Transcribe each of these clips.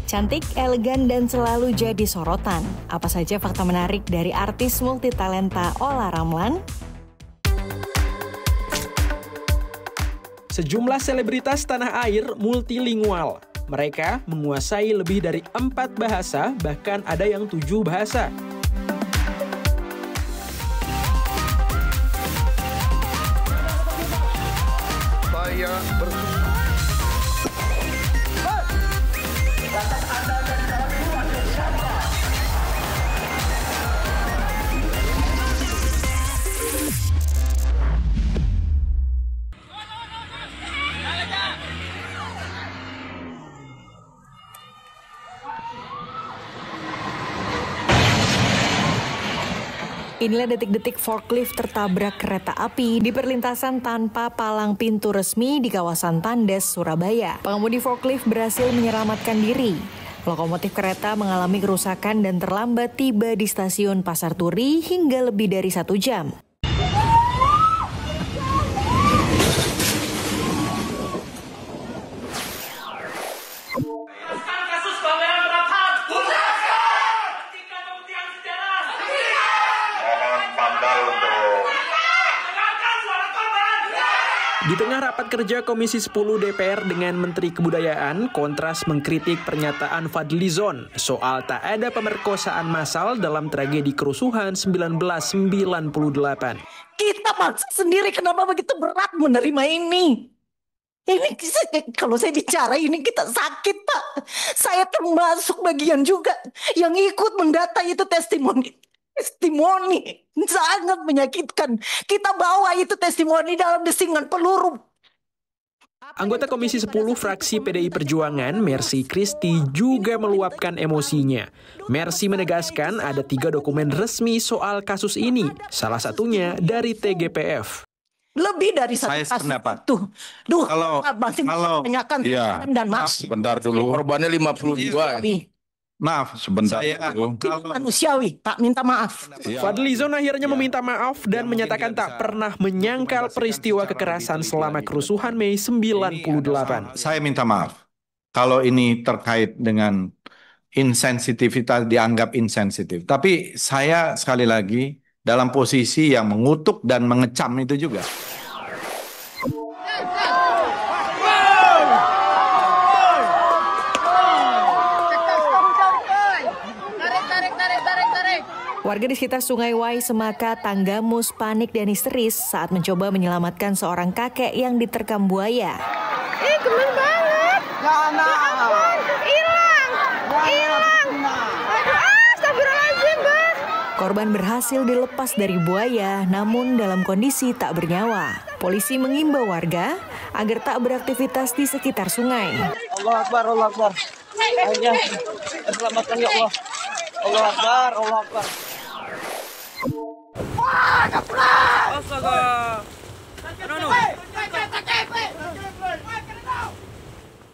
Cantik, elegan, dan selalu jadi sorotan. Apa saja fakta menarik dari artis multitalenta Olla Ramlan? Sejumlah selebritas tanah air multilingual. Mereka menguasai lebih dari 4 bahasa, bahkan ada yang 7 bahasa. Saya Inilah detik-detik forklift tertabrak kereta api di perlintasan tanpa palang pintu resmi di kawasan Tandes, Surabaya. Pengemudi forklift berhasil menyelamatkan diri. Lokomotif kereta mengalami kerusakan dan terlambat tiba di stasiun Pasar Turi hingga lebih dari 1 jam. Di tengah rapat kerja Komisi 10 DPR dengan Menteri Kebudayaan, Kontras mengkritik pernyataan Fadlizon soal tak ada pemerkosaan massal dalam tragedi kerusuhan 1998. Kita maksa sendiri, kenapa begitu berat menerima ini? Ini kalau saya bicara ini kita sakit, Pak. Saya termasuk bagian juga yang ikut mendata itu testimoni sangat menyakitkan. Kita bawa itu testimoni dalam desingan peluru. Anggota Komisi 10 fraksi PDI Perjuangan, Mercy Christy, juga meluapkan emosinya. Mercy menegaskan ada 3 dokumen resmi soal kasus ini, salah satunya dari TGPF. Lebih dari 1 Saya kasus sependapat. tuh. Kalau tanyakan iya. dan maaf. Sebentar dulu. Korbannya 52. Maaf, sebentar dulu. Manusiawi, Pak, minta maaf. Fadlizon akhirnya meminta maaf dan menyatakan tak pernah menyangkal peristiwa kekerasan selama kerusuhan Mei 98. Saya minta maaf. Kalau ini terkait dengan insensitivitas, dianggap insensitif. Tapi saya sekali lagi dalam posisi yang mengutuk dan mengecam itu juga. Warga di sekitar Sungai Wai, Semaka, Tanggamus panik dan histeris saat mencoba menyelamatkan seorang kakek yang diterkam buaya. Gemes banget. Hilang. Astagfirullahaladzim, Bang. Korban berhasil dilepas dari buaya, namun dalam kondisi tak bernyawa. Polisi mengimbau warga agar tak beraktivitas di sekitar sungai. Allah Akbar, Allah Akbar. Ayo, selamatkan ya Allah. Allah Akbar, Allah Akbar.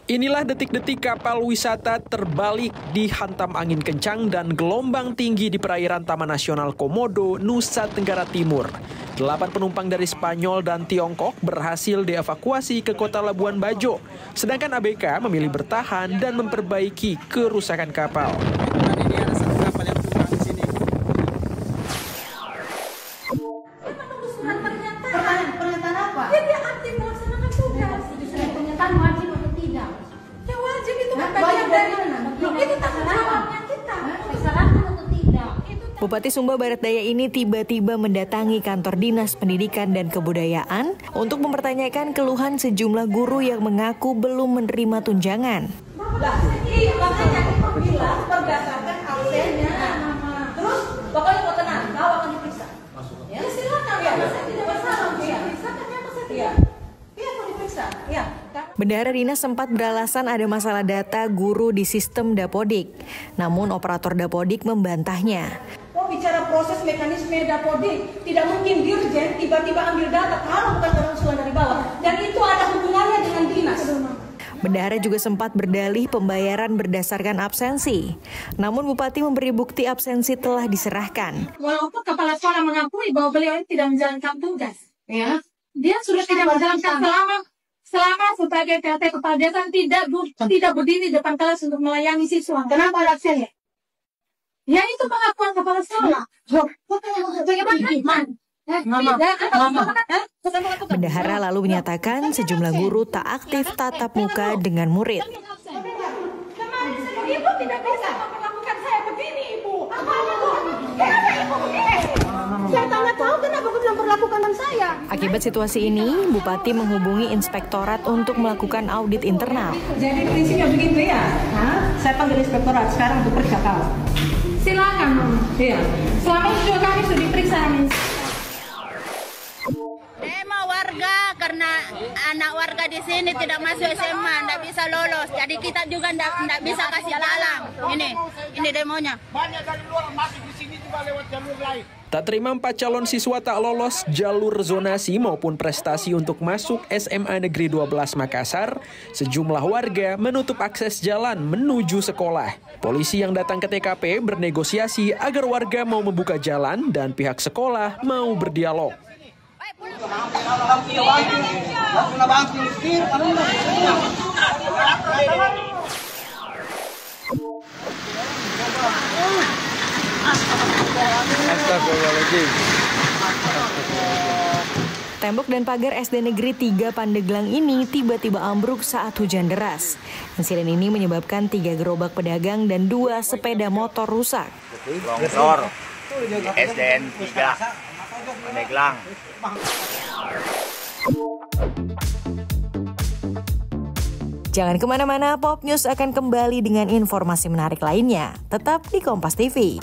Inilah detik-detik kapal wisata terbalik dihantam angin kencang dan gelombang tinggi di perairan Taman Nasional Komodo, Nusa Tenggara Timur. 8 penumpang dari Spanyol dan Tiongkok berhasil dievakuasi ke kota Labuan Bajo, sedangkan ABK memilih bertahan dan memperbaiki kerusakan kapal. Pernyataan apa? Dia aktif melaksanakan tugas. Pernyataan wajib atau tidak? Ya wajib, itu kan bagian dari itu tanggung jawabnya kita. Melaksanakan atau tidak? Bupati Sumba Barat Daya ini tiba-tiba mendatangi kantor Dinas Pendidikan dan Kebudayaan untuk mempertanyakan keluhan sejumlah guru yang mengaku belum menerima tunjangan. Iya, makanya kita bilang berdasarkan absennya. Terus pokoknya mau tenang, kau akan diperiksa. Ya silakan, ya saya tidak bersalah. Diperiksa ternyata saya tidak. Iya, mau diperiksa. Iya. Bendahara Dinas sempat beralasan ada masalah data guru di sistem Dapodik. Namun operator Dapodik membantahnya. Oh, bicara proses mekanisme Dapodik, tidak mungkin dirjen tiba-tiba ambil data kalau bukan ada usulan dari bawah. Dan itu ada hubungannya dengan dinas. Bendahara juga sempat berdalih pembayaran berdasarkan absensi. Namun Bupati memberi bukti absensi telah diserahkan. Walaupun kepala sekolah mengakui bahwa beliau tidak menjalankan tugas, ya, dia sudah tidak menjalankan selama sebagai PLT kepala desa tidak berdiri depan kelas untuk melayani siswa. Kenapa alasannya? Ya itu pengakuan kepala sekolah. Bagaimana? Bendahara lalu menyatakan sejumlah guru tak aktif tatap muka dengan murid. Kemarin ibu tidak bisa memperlakukan saya begini, ibu. Apanya tuh? Kenapa ibu begini? Saya tak tahu kenapa ibu memperlakukan saya. Akibat situasi ini, Bupati menghubungi inspektorat untuk melakukan audit internal. Jadi prinsipnya begitu ya? Saya panggil inspektorat sekarang untuk periksa kau. Silakan. Iya. Selama ini juga kami sudah diperiksa. Demo warga karena anak warga di sini tidak masuk SMA, tidak bisa lolos. Jadi kita juga tidak bisa kasih jalan. Ini demonya. Banyak dari luar masuk di sini juga lewat jalur lain. Tak terima 4 calon siswa tak lolos jalur zonasi maupun prestasi untuk masuk SMA Negeri 12 Makassar, sejumlah warga menutup akses jalan menuju sekolah. Polisi yang datang ke TKP bernegosiasi agar warga mau membuka jalan dan pihak sekolah mau berdialog. Tembok dan pagar SD Negeri 3 Pandeglang ini tiba-tiba ambruk saat hujan deras. Insiden ini menyebabkan 3 gerobak pedagang dan 2 sepeda motor rusak. Longsor SDN 3 Pandeglang. Jangan kemana-mana, Pop News akan kembali dengan informasi menarik lainnya. Tetap di Kompas TV.